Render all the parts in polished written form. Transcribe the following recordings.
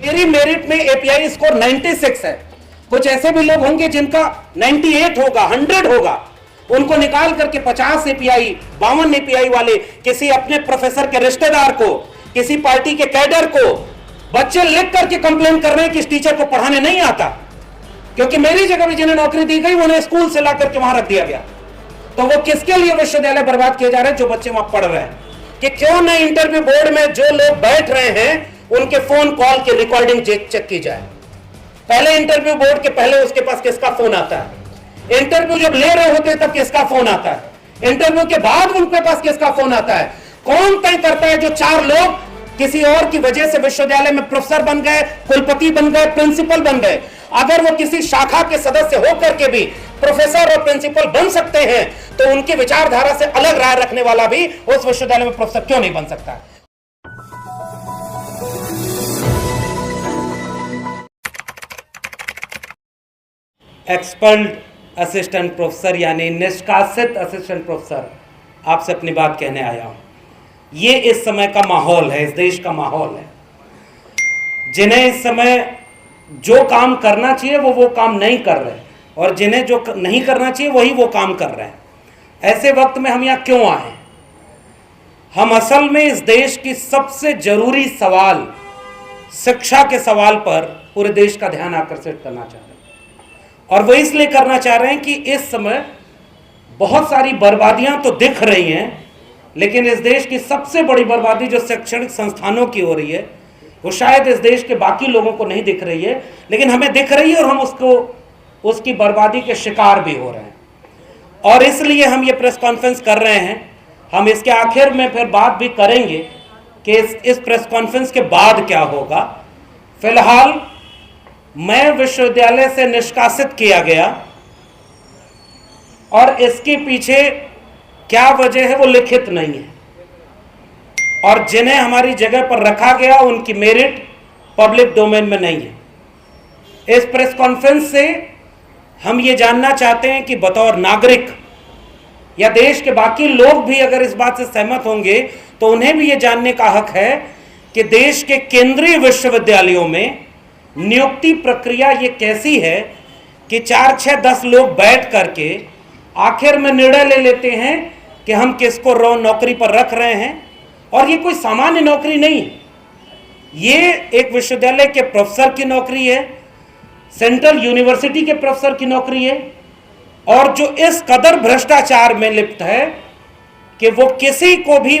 मेरी मेरिट में API score 96 है। कुछ ऐसे भी लोग होंगे जिनका 98 होगा, 100 होगा, उनको निकाल करके 50 एपीआई, 52 एपीआई वाले किसी अपने प्रोफेसर के रिश्तेदार को, किसी पार्टी के कैडर को बच्चे लिख करके कंप्लेन कर रहे हैं कि इस टीचर को पढ़ाने नहीं आता, क्योंकि मेरी जगह भी जिन्हें नौकरी दी गई उन्हें स्कूल से ला करके वहां रख दिया गया। तो वो किसके लिए विश्वविद्यालय बर्बाद किए जा रहे हैं? जो बच्चे वहां पढ़ रहे हैं। कि क्यों न इंटरव्यू बोर्ड में जो लोग बैठ रहे हैं उनके फोन कॉल की रिकॉर्डिंग चेक की जाए। पहले इंटरव्यू बोर्ड के पहले उसके पास किसका फोन आता है? इंटरव्यू जब ले रहे होते तब किसका फोन आता है? इंटरव्यू के बाद उनके पास किसका फोन आता है? कौन तय करता है जो 4 लोग किसी और की वजह से विश्वविद्यालय में प्रोफेसर बन गए, कुलपति बन गए, प्रिंसिपल बन गए? अगर वो किसी शाखा के सदस्य होकर के भी प्रोफेसर और प्रिंसिपल बन सकते हैं तो उनकी विचारधारा से अलग राय रखने वाला भी उस विश्वविद्यालय में प्रोफेसर क्यों नहीं बन सकता? एक्सपर्ट असिस्टेंट प्रोफेसर यानी निष्कासित असिस्टेंट प्रोफेसर, आपसे अपनी बात कहने आया हूं। ये इस समय का माहौल है, इस देश का माहौल है। जिन्हें इस समय जो काम करना चाहिए वो काम नहीं कर रहे, और जिन्हें जो नहीं करना चाहिए वही वो काम कर रहे हैं। ऐसे वक्त में हम यहाँ क्यों आए? हम असल में इस देश की सबसे जरूरी सवाल, शिक्षा के सवाल पर पूरे देश का ध्यान आकर्षित करना चाह रहे हैं। और वो इसलिए करना चाह रहे हैं कि इस समय बहुत सारी बर्बादियां तो दिख रही हैं, लेकिन इस देश की सबसे बड़ी बर्बादी जो शैक्षणिक संस्थानों की हो रही है वो शायद इस देश के बाकी लोगों को नहीं दिख रही है, लेकिन हमें दिख रही है और हम उसकी बर्बादी के शिकार भी हो रहे हैं। और इसलिए हम ये प्रेस कॉन्फ्रेंस कर रहे हैं। हम इसके आखिर में फिर बात भी करेंगे कि इस प्रेस कॉन्फ्रेंस के बाद क्या होगा। फिलहाल मैं विश्वविद्यालय से निष्कासित किया गया और इसके पीछे क्या वजह है वो लिखित नहीं है, और जिन्हें हमारी जगह पर रखा गया उनकी मेरिट पब्लिक डोमेन में नहीं है। इस प्रेस कॉन्फ्रेंस से हम ये जानना चाहते हैं कि बतौर नागरिक या देश के बाकी लोग भी अगर इस बात से सहमत होंगे तो उन्हें भी ये जानने का हक है कि देश के केंद्रीय विश्वविद्यालयों में नियुक्ति प्रक्रिया ये कैसी है कि 4, 6, 10 लोग बैठ करके आखिर में निर्णय ले लेते हैं कि हम किसको नौकरी पर रख रहे हैं। और ये कोई सामान्य नौकरी नहीं है, ये एक विश्वविद्यालय के प्रोफेसर की नौकरी है, सेंट्रल यूनिवर्सिटी के प्रोफेसर की नौकरी है, और जो इस कदर भ्रष्टाचार में लिप्त है कि वो किसी को भी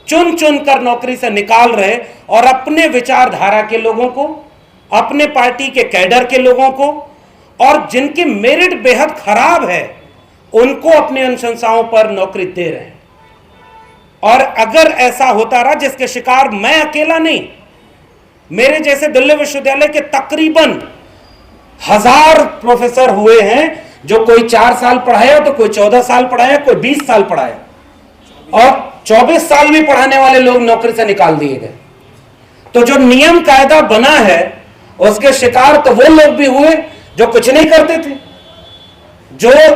चुन चुन कर नौकरी से निकाल रहे और अपने विचारधारा के लोगों को, अपने पार्टी के कैडर के लोगों को, और जिनकी मेरिट बेहद खराब है उनको अपनी अनुशंसाओं पर नौकरी दे रहे हैं। और अगर ऐसा होता रहा, जिसके शिकार मैं अकेला नहीं, मेरे जैसे दिल्ली विश्वविद्यालय के तकरीबन 1000 प्रोफेसर हुए हैं, जो कोई 4 साल पढ़ाया तो कोई 14 साल पढ़ाया, कोई 20 साल पढ़ाया, और 24 साल भी पढ़ाने वाले लोग नौकरी से निकाल दिए गए। तो जो नियम कायदा बना है उसके शिकार तो वो लोग भी हुए जो कुछ नहीं करते थे,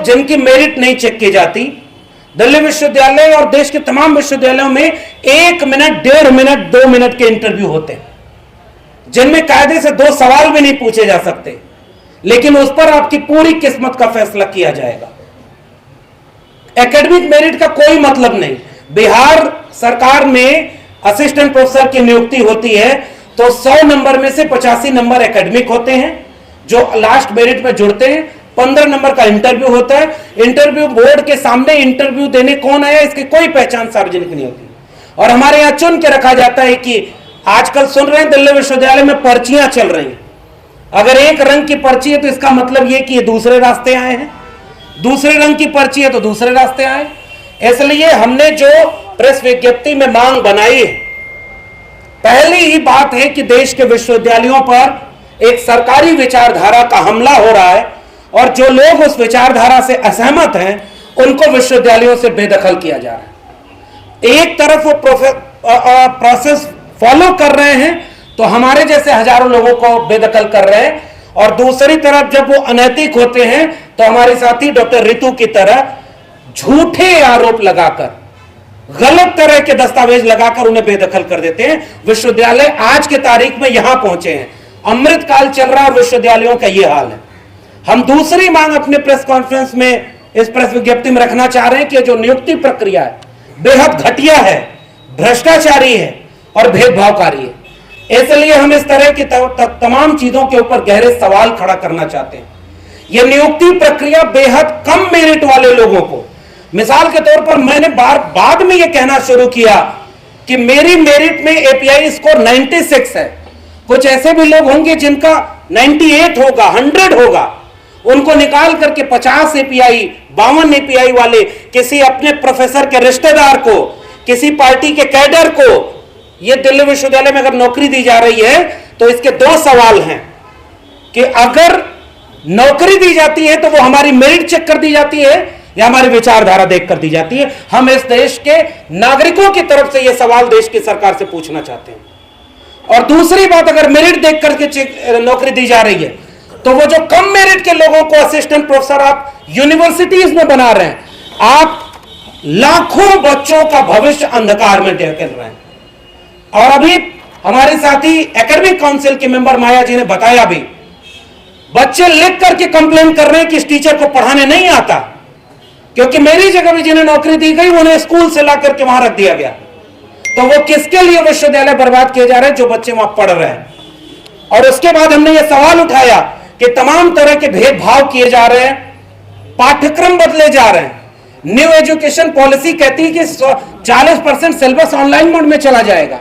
जिनकी मेरिट नहीं चेक की जाती। दिल्ली विश्वविद्यालय और देश के तमाम विश्वविद्यालयों में 1 मिनट, 1.5 मिनट, 2 मिनट के इंटरव्यू होते हैं, जिनमें कायदे से 2 सवाल भी नहीं पूछे जा सकते, लेकिन उस पर आपकी पूरी किस्मत का फैसला किया जाएगा। एकेडमिक मेरिट का कोई मतलब नहीं। बिहार सरकार में असिस्टेंट प्रोफेसर की नियुक्ति होती है तो 100 नंबर में से 85 नंबर एकेडमिक होते हैं जो लास्ट मेरिट में जुड़ते हैं। 15 नंबर का इंटरव्यू होता है। इंटरव्यू बोर्ड के सामने इंटरव्यू देने कौन आया इसकी कोई पहचान सार्वजनिक नहीं होती, और हमारे यहां चुन के रखा जाता है कि आजकल सुन रहे हैं दिल्ली विश्वविद्यालय में पर्चियां चल रही हैं। अगर एक रंग की पर्ची है तो इसका मतलब यह कि ये दूसरे रास्ते आए हैं, दूसरे रंग की पर्ची है तो दूसरे रास्ते आए। इसलिए हमने जो प्रेस विज्ञप्ति में मांग बनाई है, पहली ही बात है कि देश के विश्वविद्यालयों पर एक सरकारी विचारधारा का हमला हो रहा है, और जो लोग उस विचारधारा से असहमत हैं उनको विश्वविद्यालयों से बेदखल किया जा रहा है। एक तरफ वो प्रोसेस फॉलो कर रहे हैं तो हमारे जैसे हजारों लोगों को बेदखल कर रहे हैं, और दूसरी तरफ जब वो अनैतिक होते हैं तो हमारे साथी डॉक्टर रितु की तरह झूठे आरोप लगाकर गलत तरह के दस्तावेज लगाकर उन्हें बेदखल कर देते हैं। विश्वविद्यालय आज के तारीख में यहां पहुंचे हैं, अमृतकाल चल रहा है, विश्वविद्यालयों का यह हाल है। हम दूसरी मांग अपने प्रेस कॉन्फ्रेंस में, इस प्रेस विज्ञप्ति में रखना चाह रहे हैं कि जो नियुक्ति प्रक्रिया है बेहद घटिया है, भ्रष्टाचारी है और भेदभावकारी है। इसलिए हम इस तरह की तमाम चीजों के ऊपर गहरे सवाल खड़ा करना चाहते हैं। यह नियुक्ति प्रक्रिया बेहद कम मेरिट वाले लोगों को, मिसाल के तौर पर मैंने बाद में यह कहना शुरू किया कि मेरी मेरिट में एपीआई स्कोर 96 है, कुछ ऐसे भी लोग होंगे जिनका 98 होगा, 100 होगा, उनको निकाल करके 50 एपीआई, 52 एपीआई वाले किसी अपने प्रोफेसर के रिश्तेदार को, किसी पार्टी के कैडर को यह दिल्ली विश्वविद्यालय में अगर नौकरी दी जा रही है तो इसके दो सवाल हैं कि अगर नौकरी दी जाती है तो वो हमारी मेरिट चेक कर दी जाती है या हमारी विचारधारा देख कर दी जाती है। हम इस देश के नागरिकों की तरफ से यह सवाल देश की सरकार से पूछना चाहते हैं। और दूसरी बात, अगर मेरिट देख करके नौकरी दी जा रही है तो वो जो कम मेरिट के लोगों को असिस्टेंट प्रोफेसर आप यूनिवर्सिटीज में बना रहे हैं, आप लाखों बच्चों का भविष्य अंधकार में ढकेल रहे हैं। और अभी हमारे साथी एकेडमिक काउंसिल के मेंबर माया जी ने बताया भी, बच्चे लिख करके कंप्लेन कर रहे हैं कि इस टीचर को पढ़ाने नहीं आता, क्योंकि मेरी जगह भी जिन्हें नौकरी दी गई उन्हें स्कूल से ला करके वहां रख दिया गया। तो वो किसके लिए विश्वविद्यालय बर्बाद किए जा रहे हैं? जो बच्चे वहां पढ़ रहे हैं। और उसके बाद हमने ये सवाल उठाया कि तमाम तरह के भेदभाव किए जा रहे हैं, पाठ्यक्रम बदले जा रहे हैं। न्यू एजुकेशन पॉलिसी कहती है कि 40% सिलेबस ऑनलाइन मोड में चला जाएगा।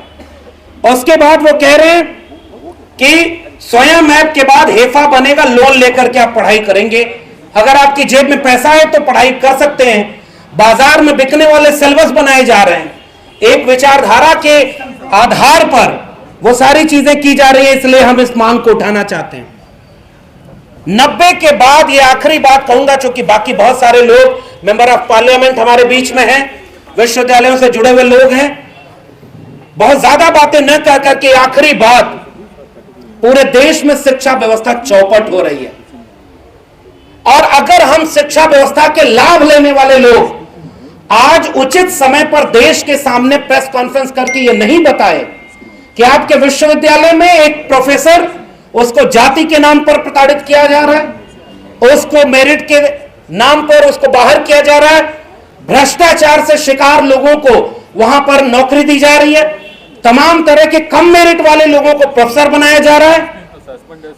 उसके बाद वो कह रहे हैं कि स्वयं ऐप के बाद हेफा बनेगा, लोन लेकर के आप पढ़ाई करेंगे। अगर आपकी जेब में पैसा है तो पढ़ाई कर सकते हैं। बाजार में बिकने वाले सिलेबस बनाए जा रहे हैं, एक विचारधारा के आधार पर वो सारी चीजें की जा रही है। इसलिए हम इस मांग को उठाना चाहते हैं। 90 के बाद ये आखिरी बात कहूंगा, चूंकि बाकी बहुत सारे लोग मेंबर ऑफ पार्लियामेंट हमारे बीच में हैं, विश्वविद्यालयों से जुड़े हुए लोग हैं। बहुत ज्यादा बातें न कह करके आखिरी बात, पूरे देश में शिक्षा व्यवस्था चौपट हो रही है। और अगर हम शिक्षा व्यवस्था के लाभ लेने वाले लोग आज उचित समय पर देश के सामने प्रेस कॉन्फ्रेंस करके ये नहीं बताए कि आपके विश्वविद्यालय में एक प्रोफेसर, उसको जाति के नाम पर प्रताड़ित किया जा रहा है, उसको मेरिट के नाम पर उसको बाहर किया जा रहा है, भ्रष्टाचार से शिकार लोगों को वहां पर नौकरी दी जा रही है, तमाम तरह के कम मेरिट वाले लोगों को प्रोफेसर बनाया जा रहा है।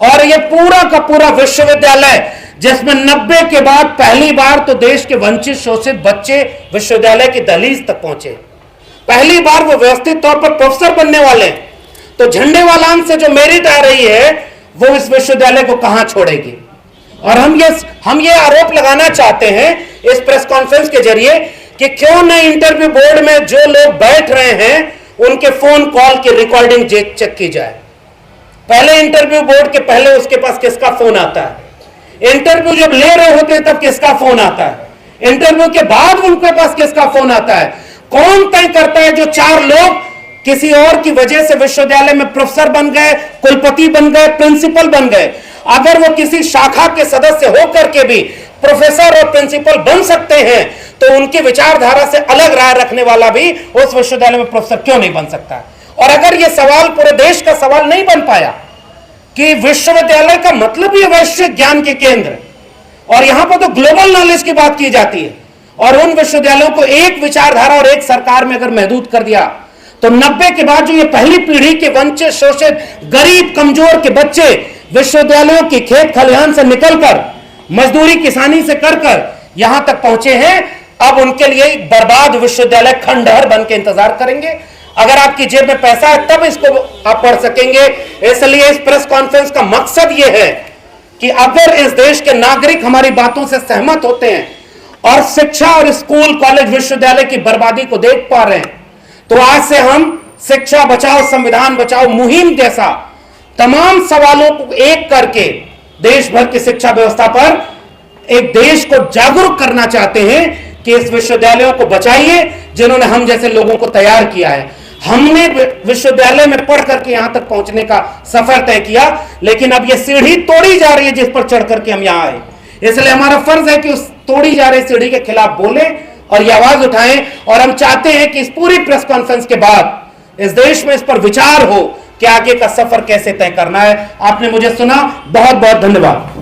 और ये पूरा का पूरा विश्वविद्यालय जिसमें 90 के बाद पहली बार तो देश के वंचित शोषित बच्चे विश्वविद्यालय की दहलीज तक पहुंचे, पहली बार वो व्यवस्थित तौर पर प्रोफेसर बनने वाले हैं। तो झंडेवालान से जो मेरिट आ रही है वो इस विश्वविद्यालय को कहां छोड़ेगी? और हम ये आरोप लगाना चाहते हैं इस प्रेस कॉन्फ्रेंस के जरिए कि क्यों न इंटरव्यू बोर्ड में जो लोग बैठ रहे हैं उनके फोन कॉल की रिकॉर्डिंग चेक की जाए। पहले इंटरव्यू बोर्ड के पहले उसके पास किसका फोन आता है? इंटरव्यू जब ले रहे होते हैं तब किसका फोन आता है? इंटरव्यू के बाद उनके पास किसका फोन आता है? कौन तय करता है जो 4 लोग किसी और की वजह से विश्वविद्यालय में प्रोफेसर बन गए, कुलपति बन गए, प्रिंसिपल बन गए? अगर वो किसी शाखा के सदस्य होकर के भी प्रोफेसर और प्रिंसिपल बन सकते हैं तो उनकी विचारधारा से अलग राय रखने वाला भी उस विश्वविद्यालय में प्रोफेसर क्यों नहीं बन सकता? और अगर यह सवाल पूरे देश का सवाल नहीं बन पाया कि विश्वविद्यालय का मतलब ही वैश्विक ज्ञान के केंद्र, और यहां पर तो ग्लोबल नॉलेज की बात की जाती है, और उन विश्वविद्यालयों को एक विचारधारा और एक सरकार में अगर महदूद कर दिया तो 90 के बाद जो ये पहली पीढ़ी के वंचित शोषित गरीब कमजोर के बच्चे विश्वविद्यालयों की खेत खलिहान से निकलकर मजदूरी किसानी से कर यहां तक पहुंचे हैं, अब उनके लिए एक बर्बाद विश्वविद्यालय खंडहर बन के इंतजार करेंगे। अगर आपकी जेब में पैसा है तब इसको आप पढ़ सकेंगे। इसलिए इस प्रेस कॉन्फ्रेंस का मकसद यह है कि अगर इस देश के नागरिक हमारी बातों से सहमत होते हैं और शिक्षा और स्कूल कॉलेज विश्वविद्यालय की बर्बादी को देख पा रहे हैं तो आज से हम शिक्षा बचाओ संविधान बचाओ मुहिम जैसा तमाम सवालों को एक करके देश भर की शिक्षा व्यवस्था पर एक देश को जागरूक करना चाहते हैं कि इस विश्वविद्यालयों को बचाइए जिन्होंने हम जैसे लोगों को तैयार किया है। हमने विश्वविद्यालय में पढ़ करके यहां तक पहुंचने का सफर तय किया, लेकिन अब यह सीढ़ी तोड़ी जा रही है जिस पर चढ़ करके हम यहां आए। इसलिए हमारा फर्ज है कि उस तोड़ी जा रही सीढ़ी के खिलाफ बोले और ये आवाज उठाएं। और हम चाहते हैं कि इस पूरी प्रेस कॉन्फ्रेंस के बाद इस देश में इस पर विचार हो कि आगे का सफर कैसे तय करना है। आपने मुझे सुना, बहुत बहुत धन्यवाद।